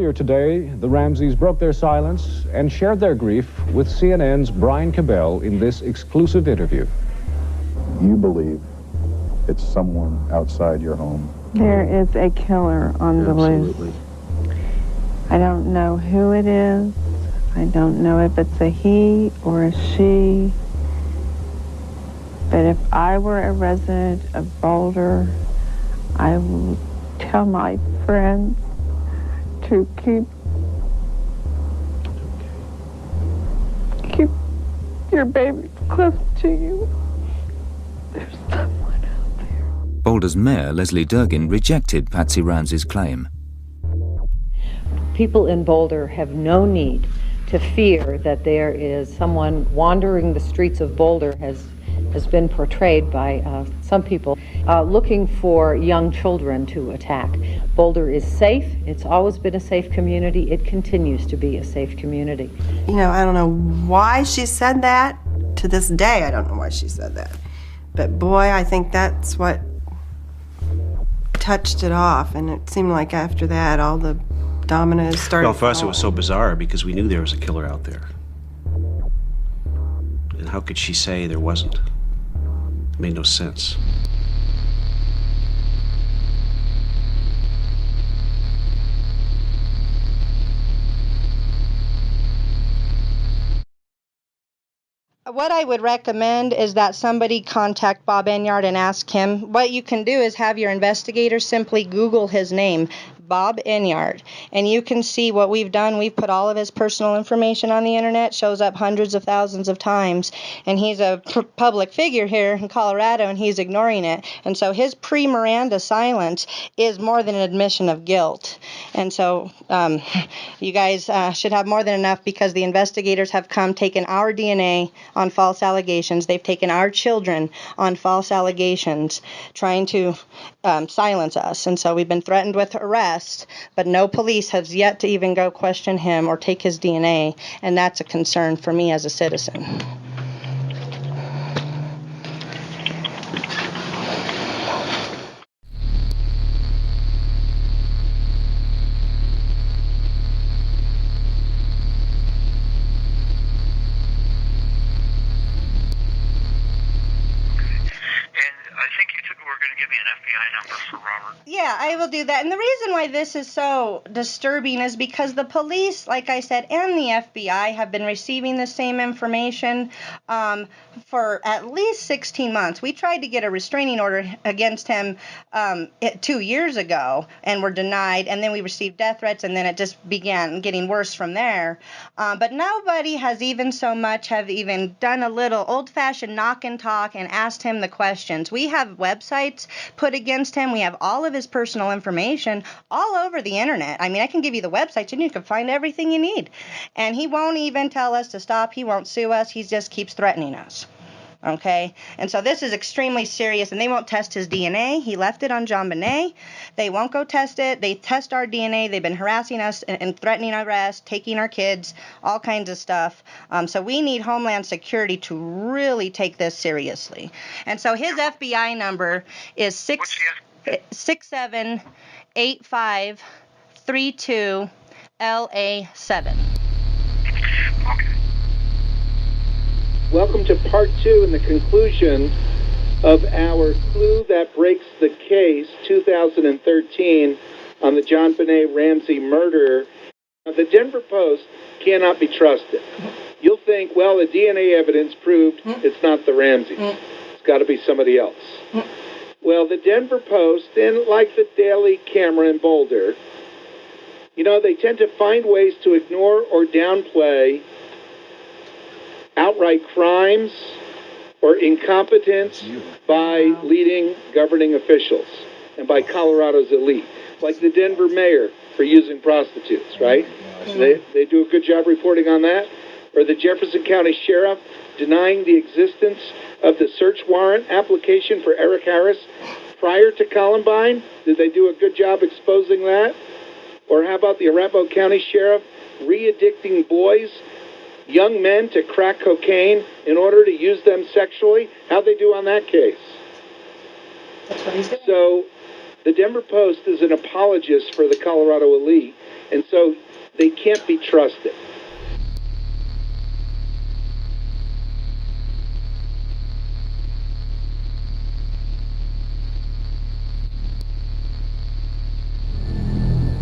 Earlier today, the Ramseys broke their silence and shared their grief with CNN's Brian Cabell in this exclusive interview. You believe it's someone outside your home? There is a killer on the loose. Absolutely. I don't know who it is. I don't know if it's a he or a she. But if I were a resident of Boulder, I would tell my friends to keep your baby close to you. There's someone out there. Boulder's Mayor Leslie Durgin rejected Patsy Ramsey's claim. People in Boulder have no need to fear that there is someone wandering the streets of Boulder, has been portrayed by some people, looking for young children to attack. Boulder is safe. It's always been a safe community. It continues to be a safe community. You know, I don't know why she said that. To this day, I don't know why she said that. But boy, I think that's what touched it off. And it seemed like after that, all the dominoes started Well, for us, it falling. was so bizarre because we knew there was a killer out there. And how could she say there wasn't? It made no sense. What I would recommend is that somebody contact BobEnyart and ask him. What you can do is have your investigators simply Google his name, BobEnyart, and you can see what we've done. We've put all of his personal information on the internet, shows up hundreds of thousands of times, and he's a public figure here in Colorado, and he's ignoring it. And so his pre-Miranda silence is more than an admission of guilt. And so you guys should have more than enough, because the investigators have taken our DNA on false allegations. They've taken our children on false allegations, trying to silence us. And so we've been threatened with arrest, but no police has yet to even go question him or take his DNA, and that's a concern for me as a citizen. Yeah, I will do that. And the reason why this is so disturbing is because the police, like I said, and the FBI have been receiving the same information for at least 16 months. We tried to get a restraining order against him 2 years ago and were denied, and then we received death threats, and then it just began getting worse from there. But nobody has even done a little old-fashioned knock and talk and asked him the questions. We have websites put against him. We have all of his personal information all over the internet. I mean, I can give you the websites and you can find everything you need. And he won't even tell us to stop. He won't sue us. He just keeps threatening us. Okay? And so this is extremely serious, and they won't test his DNA. He left it on JONBENET. They won't go test it. They test our DNA. They've been harassing us and threatening arrest, taking our kids, all kinds of stuff. So we need Homeland Security to really take this seriously. And so his FBI number is 678532LA7. Welcome to part 2 and the conclusion of our Clue That Breaks the Case 2013 on the JONBENET Ramsey murder. The Denver Post cannot be trusted. You'll think, well, the DNA evidence proved it's not the Ramseys. It's got to be somebody else. Well, the Denver Post, and like the Daily Camera in Boulder, you know, they tend to find ways to ignore or downplay outright crimes or incompetence by leading governing officials and by Colorado's elite, like the Denver mayor for using prostitutes, right? They do a good job reporting on that. Or the Jefferson County Sheriff denying the existence of the search warrant application for Eric Harris prior to Columbine. Did they do a good job exposing that? Or how about the Arapahoe County Sheriff re-addicting boys, young men, to crack cocaine in order to use them sexually? How'd they do on that case? That's what he's doing. So the Denver Post is an apologist for the Colorado elite, And so they can't be trusted.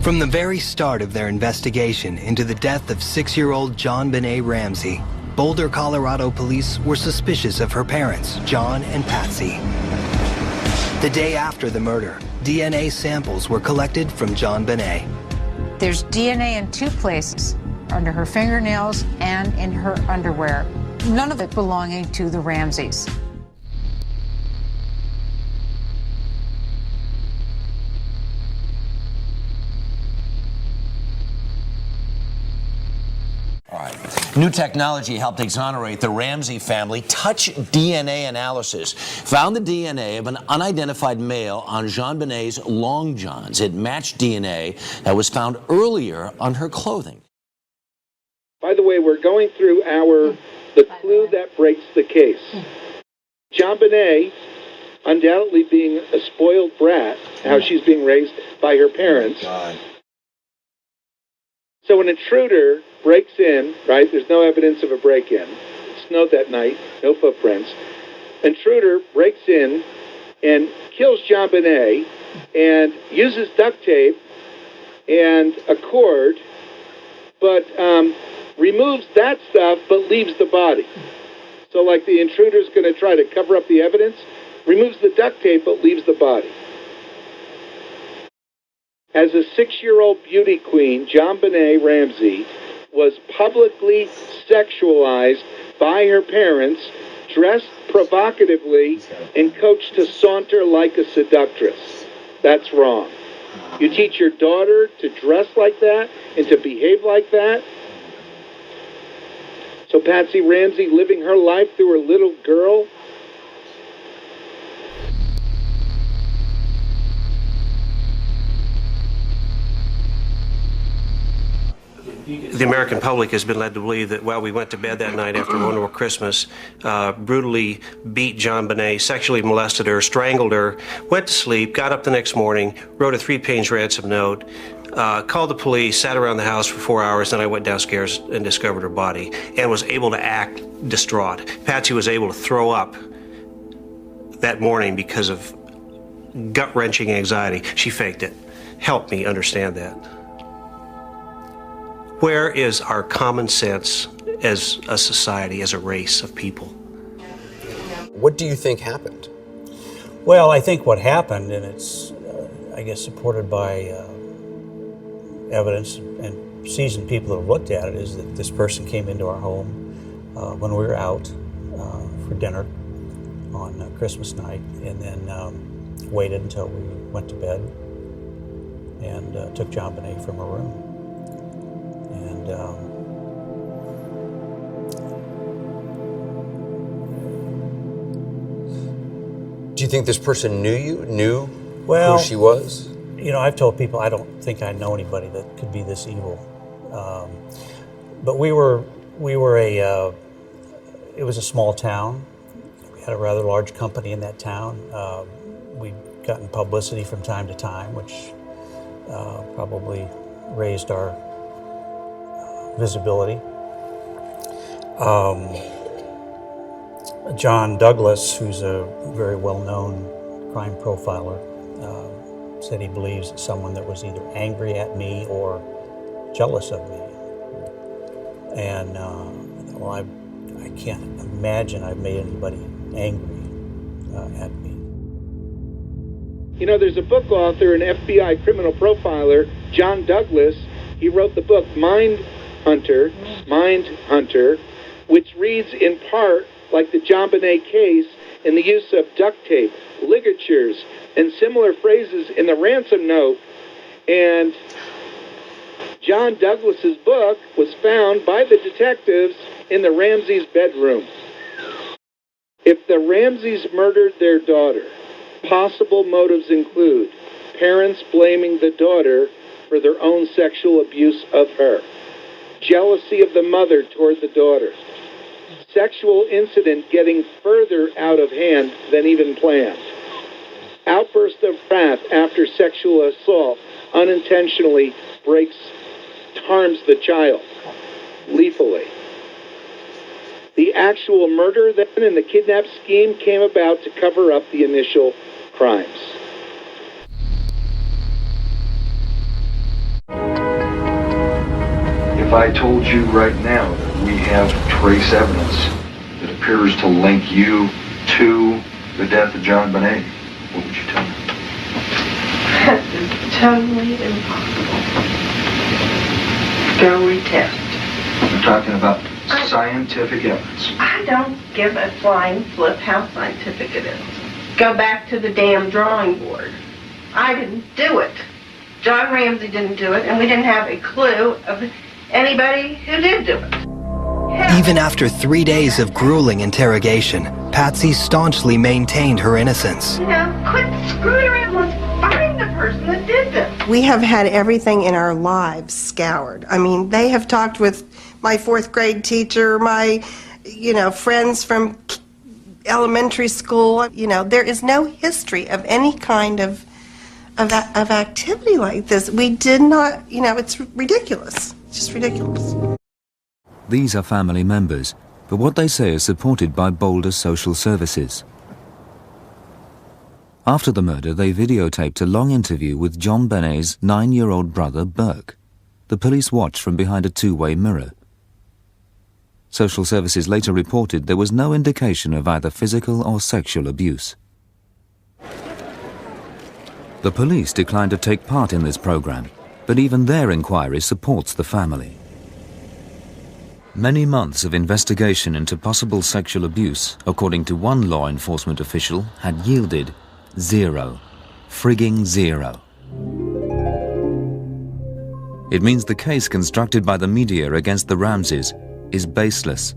From the very start of their investigation into the death of 6-year-old JONBENET Ramsey, Boulder, Colorado police were suspicious of her parents, John and Patsy. The day after the murder, DNA samples were collected from JONBENET. There's DNA in 2 places, under her fingernails and in her underwear, none of it belonging to the Ramseys. New technology helped exonerate the Ramsey family. Touch DNA analysis found the DNA of an unidentified male on JONBENET's long johns. It matched DNA that was found earlier on her clothing. By the way, we're going through the clue that breaks the case. JONBENET, undoubtedly being a spoiled brat, how she's being raised by her parents. So an intruder breaks in, right? There's no evidence of a break-in. It snowed that night, no footprints. Intruder breaks in and kills JONBENET and uses duct tape and a cord, but removes that stuff but leaves the body. So like the intruder's going to try to cover up the evidence, removes the duct tape but leaves the body. As a 6-year-old beauty queen, JONBENET Ramsey was publicly sexualized by her parents, dressed provocatively, and coached to saunter like a seductress. That's wrong. You teach your daughter to dress like that and to behave like that. So Patsy Ramsey living her life through her little girl. The American public has been led to believe that while we went to bed that night after One More Christmas, brutally beat JONBENET, sexually molested her, strangled her, went to sleep, got up the next morning, wrote a 3-page ransom note, called the police, sat around the house for 4 hours, then I went downstairs and discovered her body and was able to act distraught. Patsy was able to throw up that morning because of gut-wrenching anxiety. She faked it. Help me understand that. Where is our common sense as a society, as a race of people? What do you think happened? Well, I think what happened, and it's, I guess, supported by evidence and seasoned people that have looked at it, is that this person came into our home when we were out for dinner on Christmas night, and then waited until we went to bed and took JONBENET from her room. And do you think this person knew who she was? You know, I've told people I don't think I know anybody that could be this evil. But we were it was a small town. We had a rather large company in that town. We'd gotten publicity from time to time, which probably raised our visibility. John Douglas, who's a very well-known crime profiler, said he believes it's someone that was either angry at me or jealous of me. And well, I can't imagine I've made anybody angry at me. You know, there's a book author, an FBI criminal profiler, John Douglas. He wrote the book Mindhunter, which reads in part like the JONBENET case in the use of duct tape, ligatures, and similar phrases in the ransom note. And John Douglas's book was found by the detectives in the Ramseys' bedroom. If the Ramseys murdered their daughter, possible motives include parents blaming the daughter for their own sexual abuse of her, jealousy of the mother toward the daughter, sexual incident getting further out of hand than even planned, outburst of wrath after sexual assault unintentionally breaks harms the child lethally. The actual murder then and the kidnap scheme came about to cover up the initial crimes. If I told you right now that we have trace evidence that appears to link you to the death of JONBENET, what would you tell me? It's totally impossible. Go retest. We're talking about scientific evidence. I don't give a flying flip how scientific it is. Go back to the damn drawing board. I didn't do it. John Ramsey didn't do it, and we didn't have a clue of anybody who did do it. Even after 3 days of grueling interrogation, Patsy staunchly maintained her innocence. You know, quit screwing around. Let's find the person that did this. We have had everything in our lives scoured. I mean, they have talked with my 4th grade teacher, my, friends from elementary school. There is no history of any kind of activity like this. We did not, it's ridiculous. It's just ridiculous. These are family members, but what they say is supported by Boulder Social Services. After the murder, they videotaped a long interview with JONBENET'S 9-year-old brother, Burke. The police watched from behind a two-way mirror. Social Services later reported there was no indication of either physical or sexual abuse. The police declined to take part in this program, but even their inquiry supports the family. Many months of investigation into possible sexual abuse, according to one law enforcement official, had yielded 0. Frigging 0. It means the case constructed by the media against the Ramseys is baseless.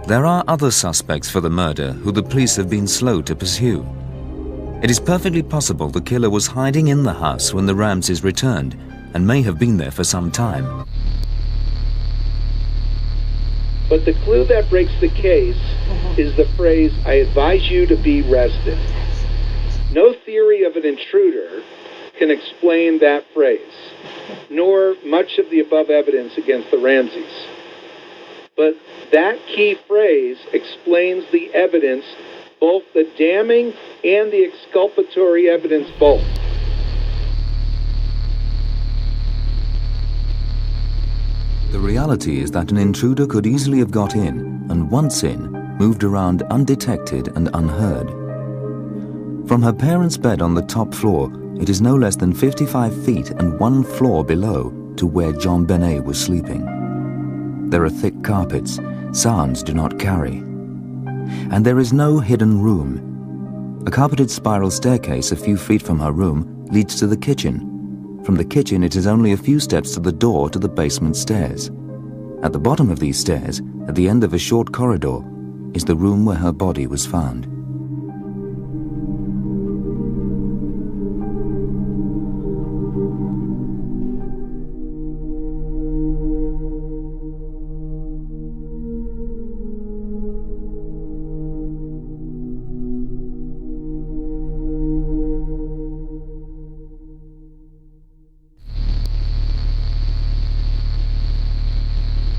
There are other suspects for the murder who the police have been slow to pursue. It is perfectly possible the killer was hiding in the house when the Ramseys returned and may have been there for some time. But the clue that breaks the case is the phrase, "I advise you to be rested." No theory of an intruder can explain that phrase, nor much of the above evidence against the Ramseys. But that key phrase explains the evidence, both the damning and the exculpatory evidence both. The reality is that an intruder could easily have got in, and once in, moved around undetected and unheard. From her parents' bed on the top floor, it is no less than 55 feet and 1 floor below to where JONBENET was sleeping. There are thick carpets, sounds do not carry. And there is no hidden room. A carpeted spiral staircase a few feet from her room leads to the kitchen. From the kitchen, it is only a few steps to the door to the basement stairs. At the bottom of these stairs, at the end of a short corridor, is the room where her body was found.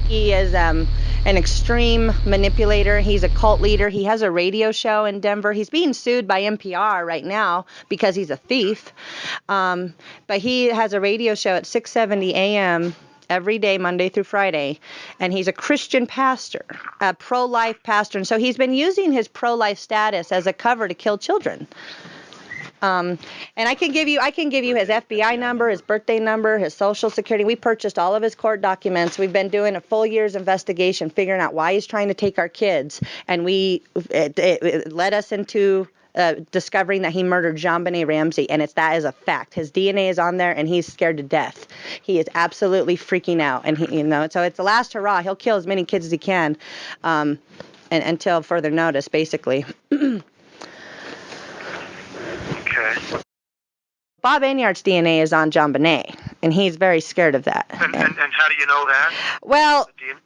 He is an extreme manipulator. He's a cult leader. He has a radio show in Denver. He's being sued by NPR right now because he's a thief. But he has a radio show at 6:70 a.m. every day, Monday through Friday. And he's a Christian pastor, a pro-life pastor. And so he's been using his pro-life status as a cover to kill children. And I can give you his FBI number, his birthday number, his social security. We purchased all of his court documents. We've been doing a full year's investigation, figuring out why he's trying to take our kids. And it led us into discovering that he murdered JONBENET Ramsey, and that is a fact. His DNA is on there, and he's scared to death. He is absolutely freaking out, and so it's the last hurrah. He'll kill as many kids as he can, and until further notice, basically. Okay. BobEnyart's DNA is on JONBENET, and he's very scared of that. And how do you know that?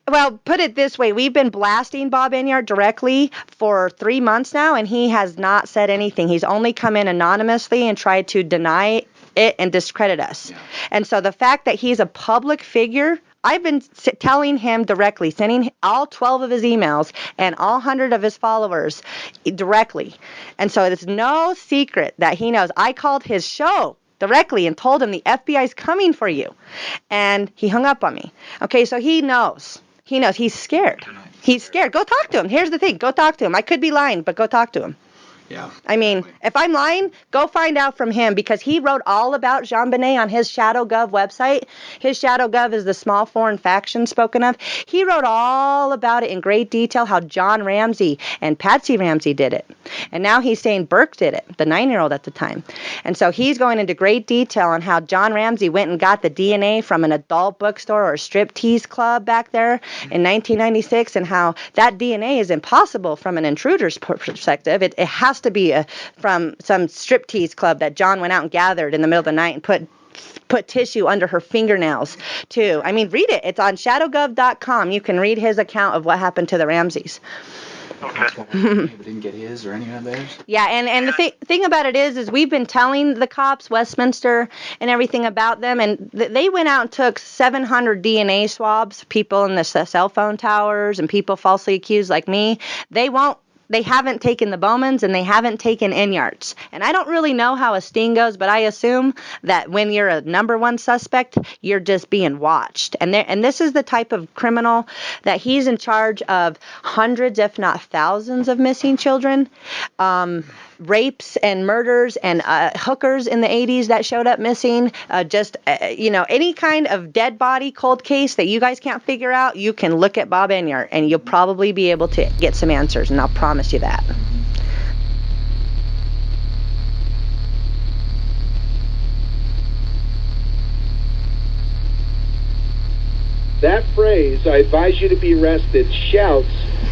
Well, put it this way. We've been blasting BobEnyart directly for 3 months now, and he has not said anything. He's only come in anonymously and tried to deny it and discredit us. Yeah. And so the fact that he's a public figure, I've been telling him directly, sending all 12 of his emails and all 100 of his followers directly. And so it's no secret that he knows. I called his show directly and told him the FBI's coming for you. And he hung up on me. Okay, so he knows. He knows. He's scared. He's scared. Go talk to him. Here's the thing. Go talk to him. I could be lying, but go talk to him. Yeah. I mean, if I'm lying, go find out from him, because he wrote all about JONBENET on his Shadowgov website. His Shadowgov is the small foreign faction spoken of. He wrote all about it in great detail, how John Ramsey and Patsy Ramsey did it. And now he's saying Burke did it, the 9-year-old at the time. And so he's going into great detail on how John Ramsey went and got the DNA from an adult bookstore or a striptease club back there in 1996, and how that DNA is impossible from an intruder's perspective. It has to be from some striptease club that John went out and gathered in the middle of the night and put tissue under her fingernails too. I mean, read it. It's on shadowgov.com. You can read his account of what happened to the Ramseys. Okay. We didn't get his or any of theirs? Yeah, and the thing about it is we've been telling the cops, Westminster, and everything about them, and they went out and took 700 DNA swabs, people in the cell phone towers and people falsely accused like me. They haven't taken the Bowmans, and they haven't taken Enyarts. And I don't really know how a sting goes, but I assume that when you're a number one suspect, you're just being watched. And this is the type of criminal that he's in charge of hundreds, if not thousands, of missing children, rapes and murders, and hookers in the 80s that showed up missing. Any kind of dead body cold case that you guys can't figure out, you can look at BobEnyart, and you'll probably be able to get some answers, and I'll promise you that. That phrase, "I advise you to be arrested," shouts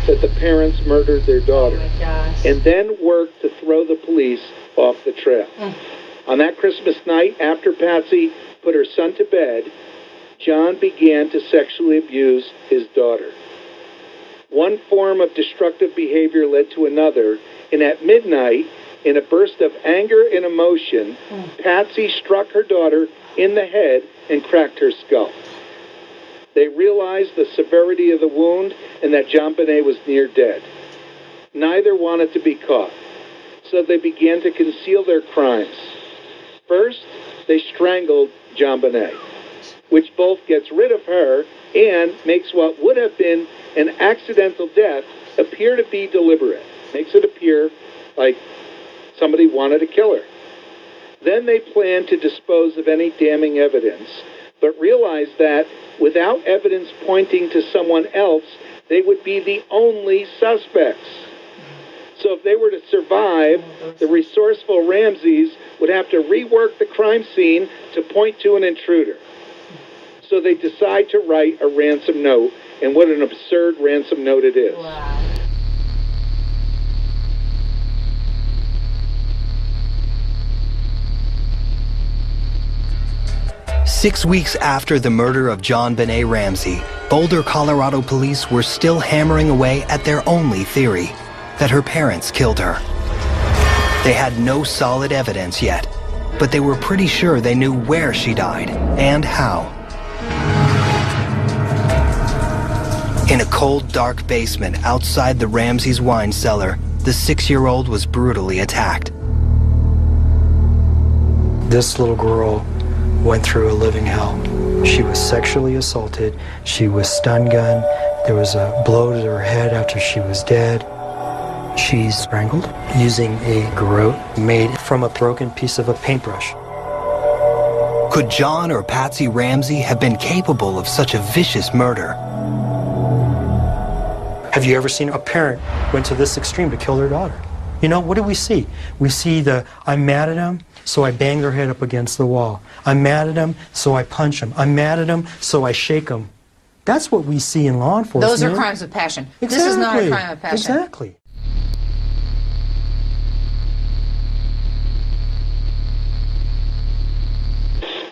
that the parents murdered their daughter, and then worked to throw the police off the trail. On that Christmas night, after Patsy put her son to bed, John began to sexually abuse his daughter. One form of destructive behavior led to another, and at midnight, in a burst of anger and emotion, Patsy struck her daughter in the head and cracked her skull. They realized the severity of the wound and that JONBENET was near dead. Neither wanted to be caught, so they began to conceal their crimes. First, they strangled JONBENET, which both gets rid of her and makes what would have been an accidental death appear to be deliberate. Makes it appear like somebody wanted to kill her. Then they planned to dispose of any damning evidence, but realized that without evidence pointing to someone else, they would be the only suspects. So if they were to survive, the resourceful Ramseys would have to rework the crime scene to point to an intruder. So they decide to write a ransom note, and what an absurd ransom note it is. Wow. Six weeks after the murder of JONBENET Ramsey, Boulder, Colorado police were still hammering away at their only theory, that her parents killed her. They had no solid evidence yet, but they were pretty sure they knew where she died and how. In a cold, dark basement outside the Ramseys' wine cellar, the 6-year-old was brutally attacked. This little girl went through a living hell. She was sexually assaulted. She was stun gunned. There was a blow to her head after she was dead. She's strangled using a garrote made from a broken piece of a paintbrush. Could John or Patsy Ramsey have been capable of such a vicious murder? Have you ever seen a parent went to this extreme to kill their daughter? You know, what do we see? We see I'm mad at him, so I bang their head up against the wall. I'm mad at him, so I punch him. I'm mad at him, so I shake him. That's what we see in law enforcement. Those are crimes of passion. Exactly. This is not a crime of passion. Exactly.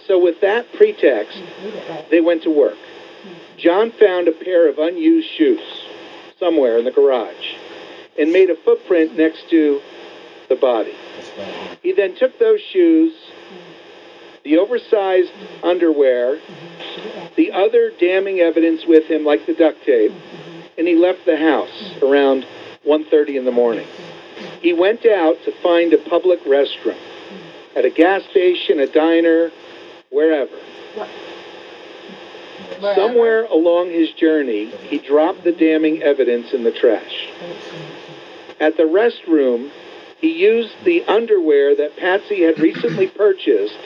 So with that pretext, they went to work. John found a pair of unused shoes somewhere in the garage and made a footprint next to the body. He then took those shoes the oversized underwear, the other damning evidence with him, like the duct tape, and he left the house around 1:30 in the morning. He went out to find a public restroom at a gas station, a diner, wherever. Somewhere along his journey, he dropped the damning evidence in the trash. At the restroom, he used the underwear that Patsy had recently purchased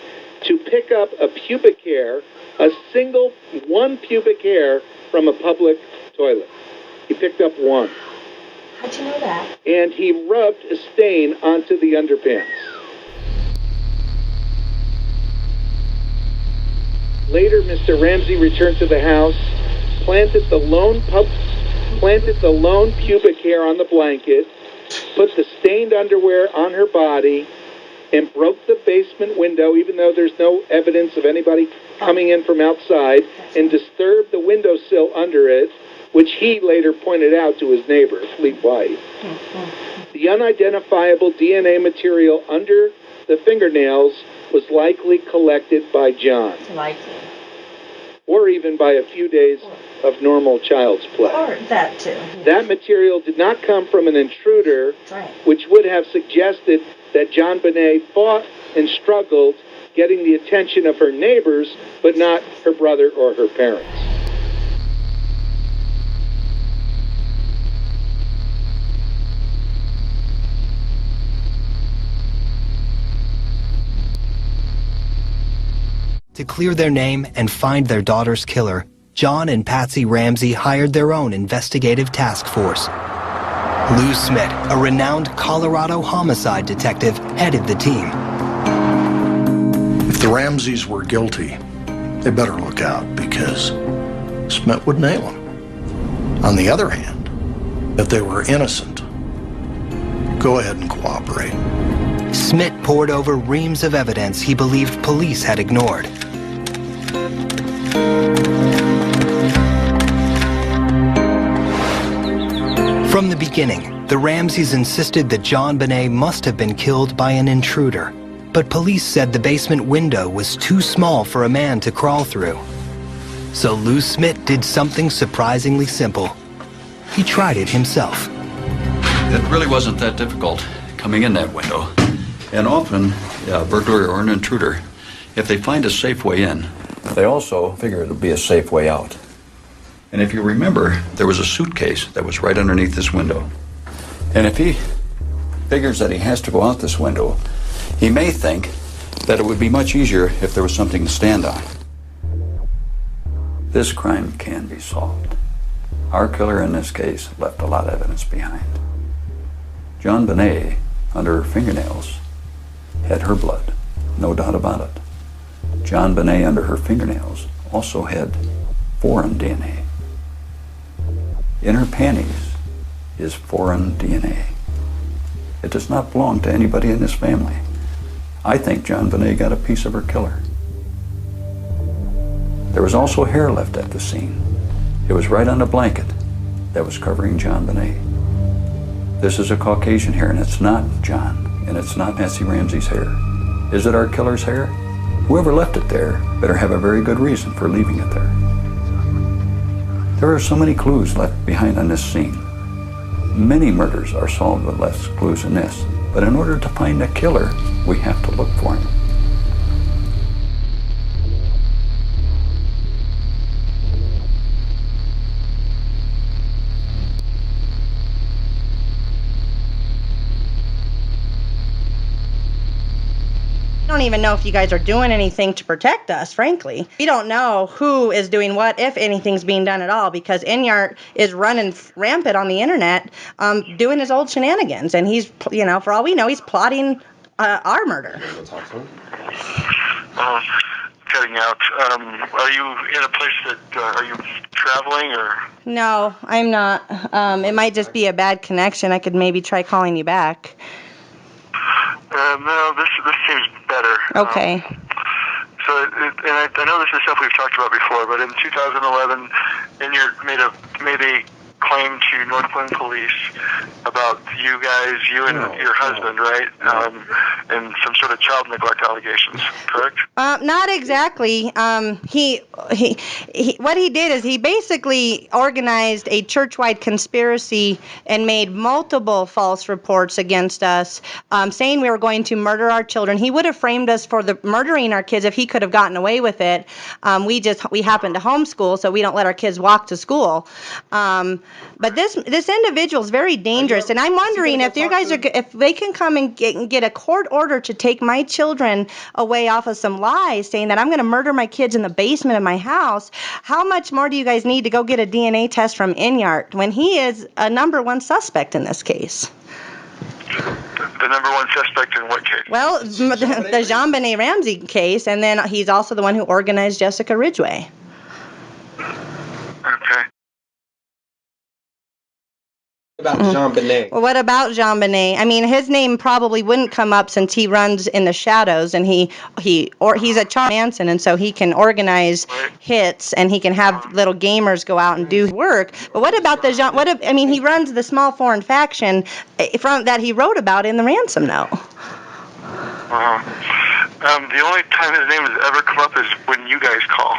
to pick up a pubic hair, a single one pubic hair from a public toilet. He picked up one. How'd you know that? And he rubbed a stain onto the underpants. Later, Mr. Ramsey returned to the house, planted the lone pubic hair on the blanket, put the stained underwear on her body, and broke the basement window, even though there's no evidence of anybody coming in from outside, and disturbed the windowsill under it, which he later pointed out to his neighbor, Fleet White. The unidentifiable DNA material under the fingernails was likely collected by John. Likely. Or even by a few days of normal child's play. Or that too. That material did not come from an intruder, which would have suggested that JONBENET fought and struggled, getting the attention of her neighbors, but not her brother or her parents. To clear their name and find their daughter's killer, John and Patsy Ramsey hired their own investigative task force. Lou Smith, a renowned Colorado homicide detective, headed the team. If the Ramseys were guilty, they better look out, because Smith would nail them. On the other hand, if they were innocent, go ahead and cooperate. Smith poured over reams of evidence he believed police had ignored. From the beginning, the Ramseys insisted that JONBENET must have been killed by an intruder, but police said the basement window was too small for a man to crawl through. So Lou Smith did something surprisingly simple. He tried it himself. It really wasn't that difficult coming in that window. And often, a burglar or an intruder, if they find a safe way in, they also figure it'll be a safe way out. And if you remember, there was a suitcase that was right underneath this window. And if he figures that he has to go out this window, he may think that it would be much easier if there was something to stand on. This crime can be solved. Our killer in this case left a lot of evidence behind. JONBENET, under her fingernails, had her blood, no doubt about it. JONBENET, under her fingernails, also had foreign DNA. In her panties is foreign DNA. It does not belong to anybody in this family. I think JONBENET got a piece of her killer. There was also hair left at the scene. It was right on the blanket that was covering JONBENET. This is a Caucasian hair, and it's not John, and it's not Patsy Ramsey's hair. Is it our killer's hair? Whoever left it there better have a very good reason for leaving it there. There are so many clues left behind on this scene. Many murders are solved with less clues than this, but in order to find a killer, we have to look for him. I don't even know if you guys are doing anything to protect us, frankly. We don't know who is doing what, if anything's being done at all, because Enyart is running rampant on the internet, doing his old shenanigans, and he's, for all we know, he's plotting our murder. Cutting out. Are you in a place that, are you traveling or? No, I'm not. It might just be a bad connection. I could maybe try calling you back. No, this seems better. Okay. I know this is stuff we've talked about before, but in 2011, Enyart made a claim to Northland Police about you guys, you and your husband, right? And some sort of child neglect allegations, correct? Not exactly. He what he did is he basically organized a church-wide conspiracy and made multiple false reports against us, saying we were going to murder our children. He would have framed us for the murdering our kids if he could have gotten away with it. We happen to homeschool, so we don't let our kids walk to school. But this individual is very dangerous, and I'm wondering if you guys if they can come and get a court order to take my children away off of some lies, saying that I'm going to murder my kids in the basement of my house. How much more do you guys need to go get a DNA test from Enyart when he is a #1 suspect in this case? The #1 suspect in what case? Well, the JONBENET Ramsey case, and then he's also the one who organized Jessica Ridgway. Okay. About JONBENET? Well, what about JONBENET? I mean, his name probably wouldn't come up since he runs in the shadows, and he's a Charles Manson, and so he can organize hits, and he can have little gamers go out and do work. But what about he runs the small foreign faction from that he wrote about in the ransom note. The only time his name has ever come up is when you guys call.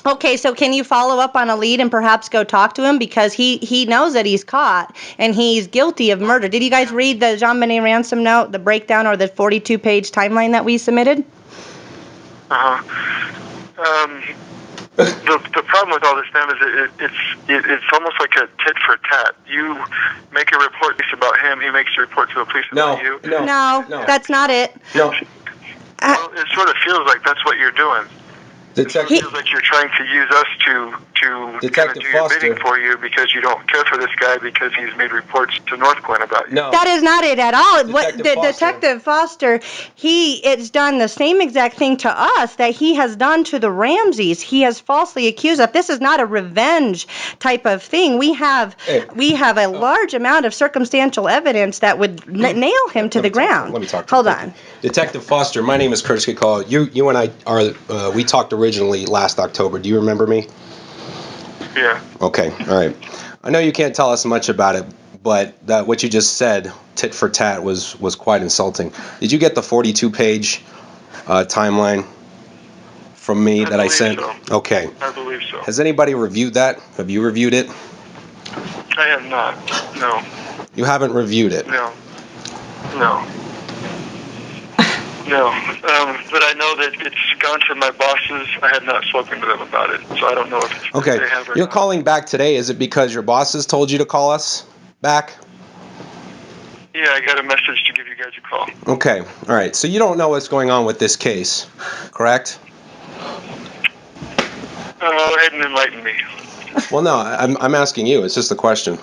Okay, so can you follow up on a lead and perhaps go talk to him, because he knows that he's caught and he's guilty of murder. Did you guys read the JONBENET ransom note, the breakdown, or the 42-page timeline that we submitted? The problem with all this, ma'am, is it's almost like a tit for tat. You make a report about him, he makes a report to the police about you. No, that's not it. No. Well, it sort of feels like that's what you're doing. It feels like you're trying to use us to kind of do your bidding for you because you don't care for this guy because he's made reports to North Glen about you. No. That is not it at all. Detective Foster, it's done the same exact thing to us that he has done to the Ramseys. He has falsely accused us. This is not a revenge type of thing. We have a large amount of circumstantial evidence that would nail him to the ground. Let me talk. Hold on. Detective Foster, my name is Curtis Likesboysiii. You and I we talked originally last October. Do you remember me? Yeah. Okay. All right. I know you can't tell us much about it, but what you just said, tit for tat, was quite insulting. Did you get the 42-page timeline from me that I sent? So. Okay. I believe so. Has anybody reviewed that? Have you reviewed it? I have not. No. You haven't reviewed it? No. But I know that it's gone to my bosses. I have not spoken to them about it, so I don't know if they have or You're not. calling back today. Is it because your bosses told you to call us back? Yeah, I got a message to give you guys a call. Okay. All right. So you don't know what's going on with this case, correct? Go ahead and enlighten me. Well, no. I'm asking you. It's just a question.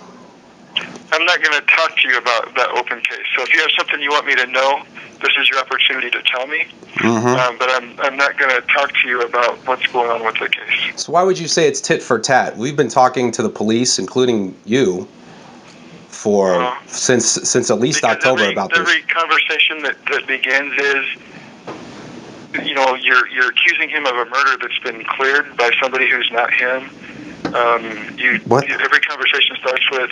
I'm not going to talk to you about that open case. So if you have something you want me to know, this is your opportunity to tell me. Mm-hmm. But I'm not going to talk to you about what's going on with the case. So why would you say it's tit for tat? We've been talking to the police, including you, for since at least October about this. Every conversation that begins is, you're accusing him of a murder that's been cleared by somebody who's not him. Every conversation starts with,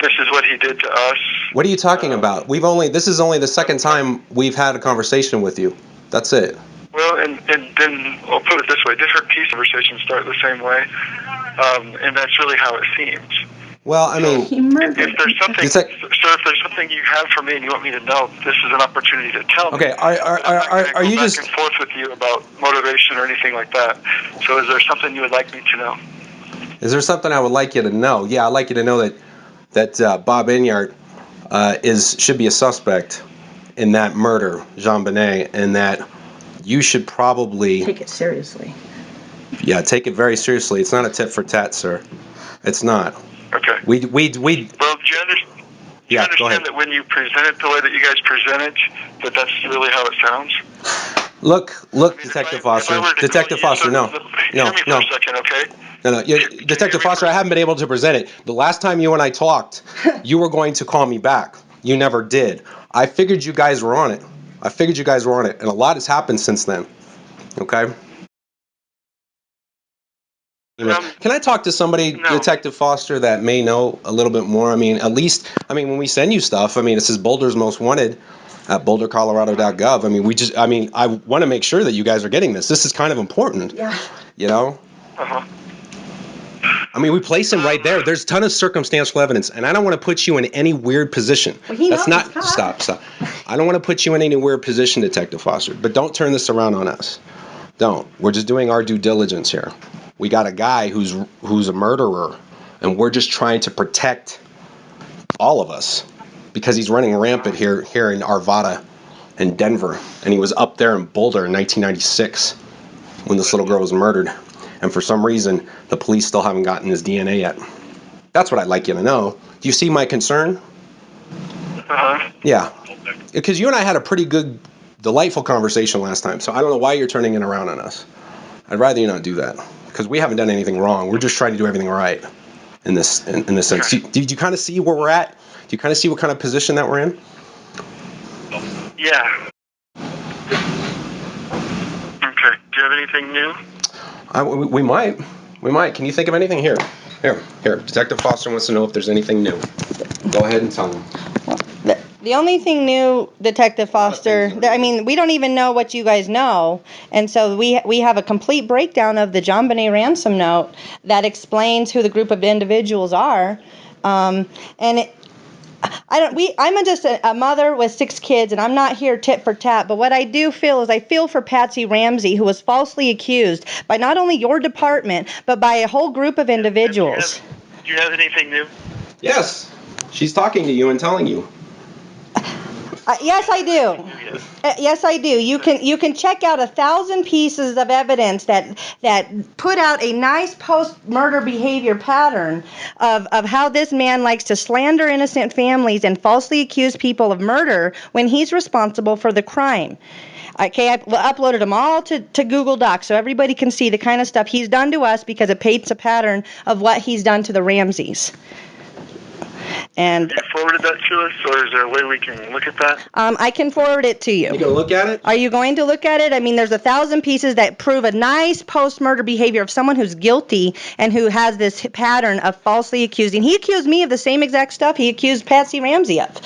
"This is what he did to us." What are you talking about? This is only the second time we've had a conversation with you. That's it. Well, and then I'll put it this way: different piece conversations start the same way, and that's really how it seems. Well, I mean, if there's something you have for me and you want me to know, this is an opportunity to tell me. Okay, are you just back and forth with you about motivation or anything like that? So, is there something you would like me to know? Is there something I would like you to know? Yeah, I'd like you to know that BobEnyart should be a suspect in that murder, JONBENET, and that you should probably take it seriously. Yeah, take it very seriously. It's not a tit for tat, sir. It's not. Okay. We. Well, do you understand that when you present it the way that you guys present it, that's really how it sounds? Look, Detective Foster. Detective Foster, no. Hear me for a second, okay? No. Detective Foster, I haven't been able to present it. The last time you and I talked, you were going to call me back. You never did. I figured you guys were on it. And a lot has happened since then. Okay? Can I talk to somebody, Detective Foster, that may know a little bit more? I mean, at least, when we send you stuff, it says Boulder's Most Wanted at bouldercolorado.gov. I want to make sure that you guys are getting this. This is kind of important. Yeah. You know? We place him right there. There's a ton of circumstantial evidence, and I don't want to put you in any weird position. Well, he That's knows not. Stop. I don't want to put you in any weird position, Detective Foster. But don't turn this around on us. Don't. We're just doing our due diligence here. We got a guy who's a murderer, and we're just trying to protect all of us because he's running rampant here in Arvada and Denver, and he was up there in Boulder in 1996 when this little girl was murdered. And for some reason, the police still haven't gotten his DNA yet. That's what I'd like you to know. Do you see my concern? Yeah. Because you and I had a pretty good, delightful conversation last time, so I don't know why you're turning it around on us. I'd rather you not do that, because we haven't done anything wrong. We're just trying to do everything right in this sense. Did you kind of see where we're at? Do you kind of see what kind of position that we're in? Yeah. Okay. Do you have anything new? We might. Can you think of anything? Here. Detective Foster wants to know if there's anything new. Go ahead and tell him. The only thing new, Detective Foster, we don't even know what you guys know. And so we have a complete breakdown of the JONBENET ransom note that explains who the group of individuals are. I'm just a mother with 6 kids, and I'm not here tit for tat, but what I do feel is I feel for Patsy Ramsey, who was falsely accused by not only your department, but by a whole group of individuals. Do you have anything new? Yes. She's talking to you and telling you. Yes, I do. Yes, I do. You can check out 1,000 pieces of evidence that put out a nice post-murder behavior pattern of how this man likes to slander innocent families and falsely accuse people of murder when he's responsible for the crime. Okay, I uploaded them all to Google Docs so everybody can see the kind of stuff he's done to us, because it paints a pattern of what he's done to the Ramseys. And you forwarded that to us, or is there a way we can look at that? I can forward it to you. You gonna look at it? Are you going to look at it? There's 1,000 pieces that prove a nice post-murder behavior of someone who's guilty and who has this pattern of falsely accusing. He accused me of the same exact stuff he accused Patsy Ramsey of.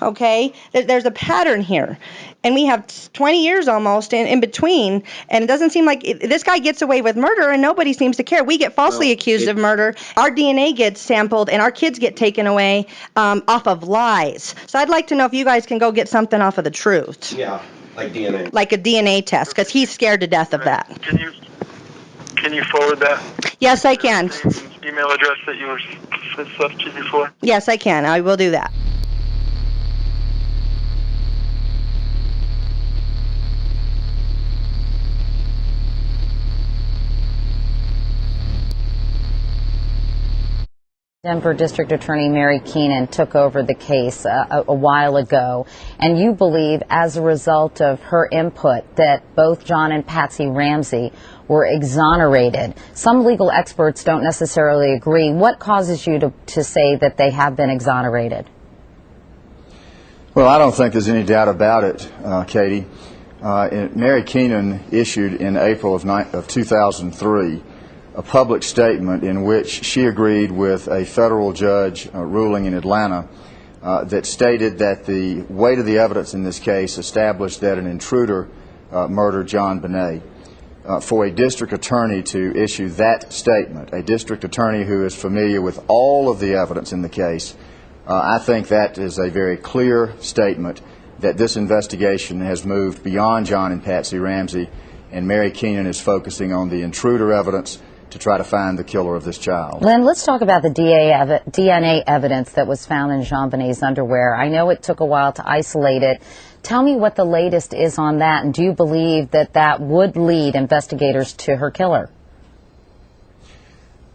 Okay? There's a pattern here. And we have 20 years almost in between, and it doesn't seem like this guy gets away with murder, and nobody seems to care. We get falsely accused of murder. Our DNA gets sampled, and our kids get taken away off of lies. So I'd like to know if you guys can go get something off of the truth. Yeah, like DNA. Like a DNA test, because he's scared to death of that. Can you forward that? Yes, I can. Email address that you were sent stuff to before? Yes, I can. I will do that. Denver District Attorney Mary Keenan took over the case a while ago, and you believe, as a result of her input, that both John and Patsy Ramsey were exonerated. Some legal experts don't necessarily agree. What causes you to say that they have been exonerated? Well, I don't think there's any doubt about it, Katie. Mary Keenan issued in April of 2003 a public statement in which she agreed with a federal judge ruling in Atlanta that stated that the weight of the evidence in this case established that an intruder murdered JONBENET. For a district attorney to issue that statement, a district attorney who is familiar with all of the evidence in the case, I think that is a very clear statement that this investigation has moved beyond John and Patsy Ramsey, and Mary Keenan is focusing on the intruder evidence to try to find the killer of this child. Lynn, let's talk about the DNA evidence that was found in JONBENET's underwear. I know it took a while to isolate it. Tell me what the latest is on that, and do you believe that that would lead investigators to her killer?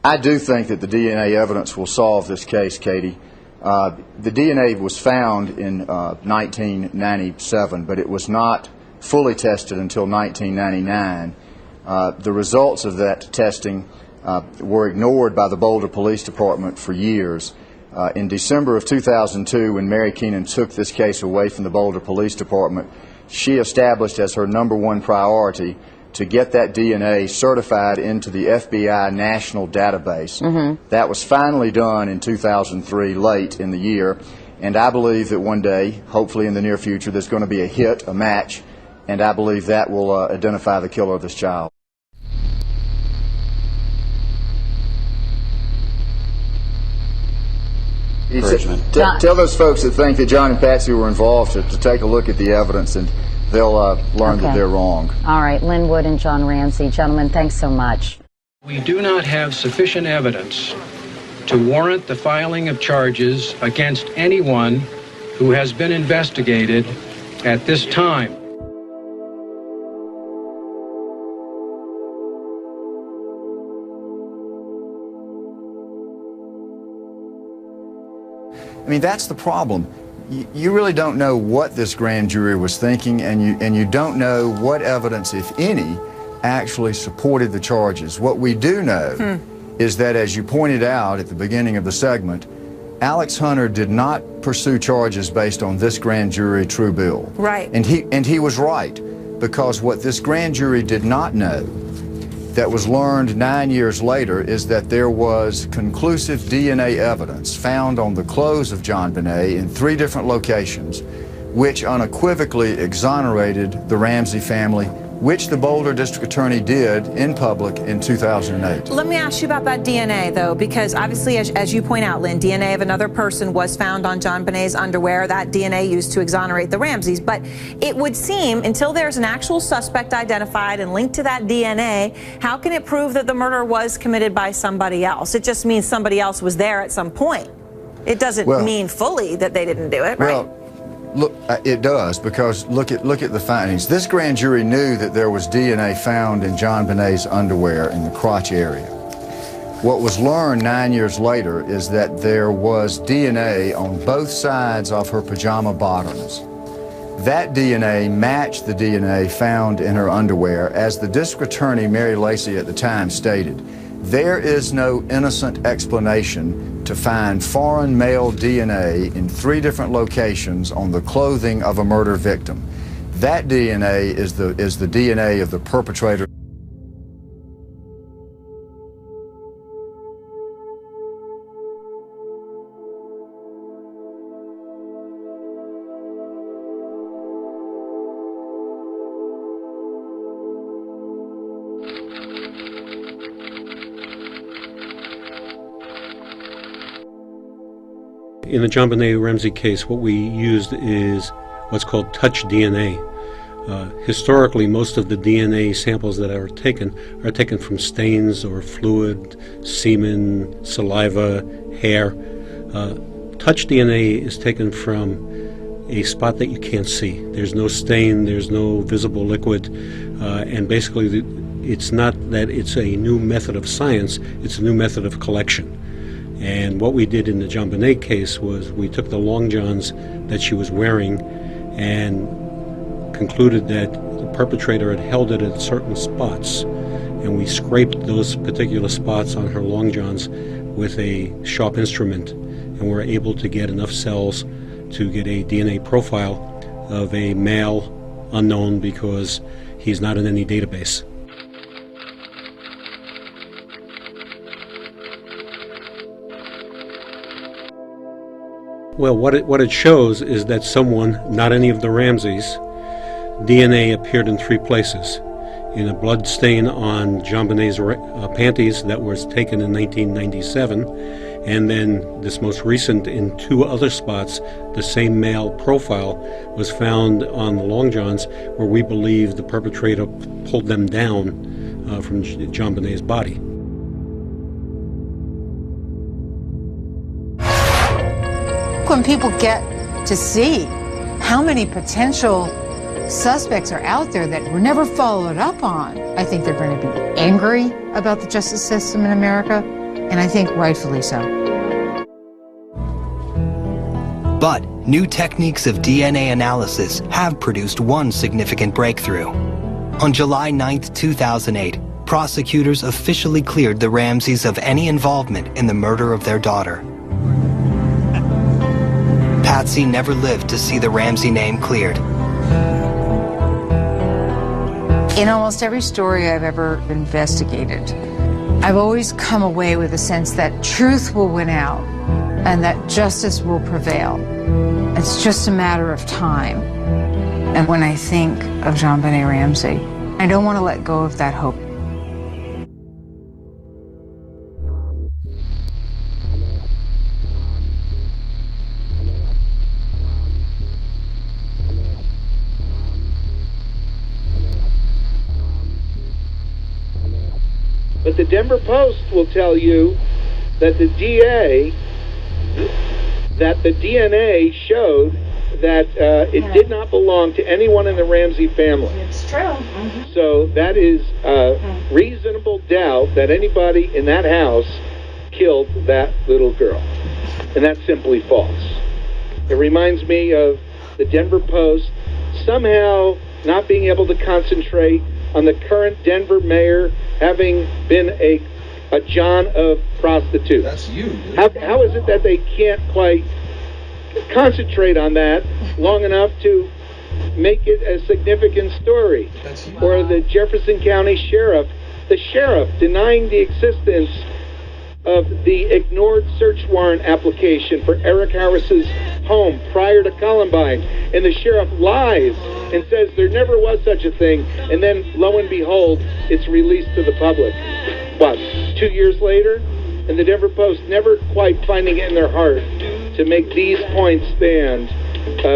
I do think that the DNA evidence will solve this case, Katie. The DNA was found in 1997, but it was not fully tested until 1999. The results of that testing were ignored by the Boulder Police Department for years. In December of 2002, when Mary Keenan took this case away from the Boulder Police Department, she established as her #1 priority to get that DNA certified into the FBI national database. That was finally done in 2003, late in the year, and I believe that one day, hopefully in the near future, there's going to be a hit, a match, and I believe that will identify the killer of this child. Tell those folks that think that John and Patsy were involved to take a look at the evidence, and they'll learn that they're wrong. All right, Lynn Wood and John Ramsey. Gentlemen, thanks so much. We do not have sufficient evidence to warrant the filing of charges against anyone who has been investigated at this time. I mean, that's the problem. You really don't know what this grand jury was thinking, and you don't know what evidence, if any, actually supported the charges. What we do know is that, as you pointed out at the beginning of the segment, Alex Hunter did not pursue charges based on this grand jury true bill. Right. And he was right, because what this grand jury did not know, that was learned 9 years later, is that there was conclusive DNA evidence found on the clothes of JonBenet in 3 different locations, which unequivocally exonerated the Ramsey family, which the Boulder District Attorney did in public in 2008. Let me ask you about that DNA, though, because obviously, as you point out, Lynn, DNA of another person was found on JonBenet's underwear. That DNA used to exonerate the Ramseys. But it would seem, until there's an actual suspect identified and linked to that DNA, how can it prove that the murder was committed by somebody else? It just means somebody else was there at some point. It doesn't mean fully that they didn't do it, right? Look, it does, because look at the findings. This grand jury knew that there was DNA found in JonBenet's underwear in the crotch area. What was learned 9 years later is that there was DNA on both sides of her pajama bottoms. That DNA matched the DNA found in her underwear. As the district attorney, Mary Lacey, at the time stated, there is no innocent explanation to find foreign male DNA in 3 different locations on the clothing of a murder victim. That DNA is the DNA of the perpetrator. In the JonBenet Ramsey case, what we used is what's called touch DNA. Historically, most of the DNA samples that are taken from stains or fluid, semen, saliva, hair. Touch DNA is taken from a spot that you can't see. There's no stain, there's no visible liquid, and basically it's not that it's a new method of science, it's a new method of collection. And what we did in the JonBenet case was we took the long johns that she was wearing and concluded that the perpetrator had held it at certain spots. And we scraped those particular spots on her long johns with a sharp instrument, and were able to get enough cells to get a DNA profile of a male unknown, because he's not in any database. Well, what it shows is that someone, not any of the Ramseys, DNA appeared in 3 places. In a blood stain on JonBenet's panties that was taken in 1997, and then this most recent in 2 other spots, the same male profile was found on the long johns, where we believe the perpetrator pulled them down from JonBenet's body. When people get to see how many potential suspects are out there that were never followed up on, I think they're going to be angry about the justice system in America, and I think rightfully so. But new techniques of DNA analysis have produced one significant breakthrough. On July 9, 2008, prosecutors officially cleared the Ramseys of any involvement in the murder of their daughter. Patsy never lived to see the Ramsey name cleared. In almost every story I've ever investigated, I've always come away with a sense that truth will win out and that justice will prevail. It's just a matter of time. And when I think of JonBenet Ramsey, I don't want to let go of that hope. But the Denver Post will tell you that the DNA showed that it did not belong to anyone in the Ramsey family. It's true. Mm-hmm. So that is reasonable doubt that anybody in that house killed that little girl. And that's simply false. It reminds me of the Denver Post somehow not being able to concentrate on the current Denver mayor having been a John of prostitutes. That's you, dude. How is it that they can't quite concentrate on that long enough to make it a significant story? Or the Jefferson County sheriff, denying the existence of the ignored search warrant application for Eric Harris's home prior to Columbine, and the sheriff lies and says there never was such a thing, and then lo and behold, it's released to the public. What, 2 years later? And the Denver Post never quite finding it in their heart to make these points stand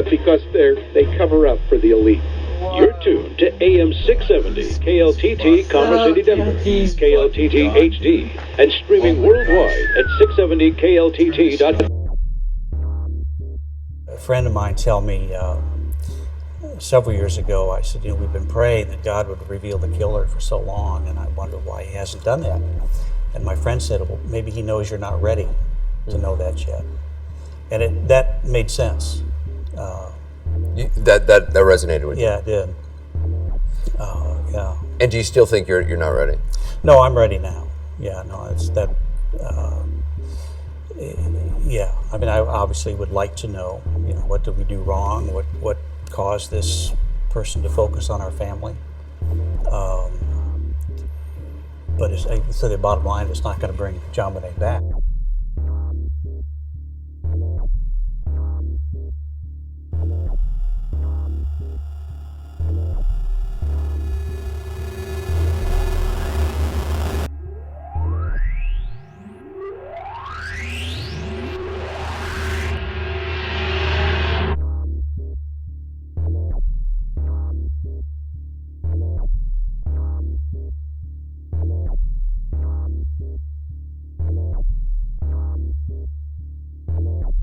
because they cover up for the elite. You're tuned to AM 670, KLTT, Commerce City, Denver, KLTT HD, and streaming worldwide at 670kltt.com. A friend of mine told me several years ago, I said, we've been praying that God would reveal the killer for so long, and I wonder why he hasn't done that. And my friend said, well, maybe he knows you're not ready to know that yet. And that made sense. That resonated with you? Yeah, it did. Yeah. And do you still think you're not ready? No, I'm ready now. Yeah, no, it's that. Yeah, I mean, I obviously would like to know, what did we do wrong? What caused this person to focus on our family? But so the bottom line, it's not going to bring JonBenet back.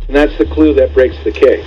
And that's the clue that breaks the case.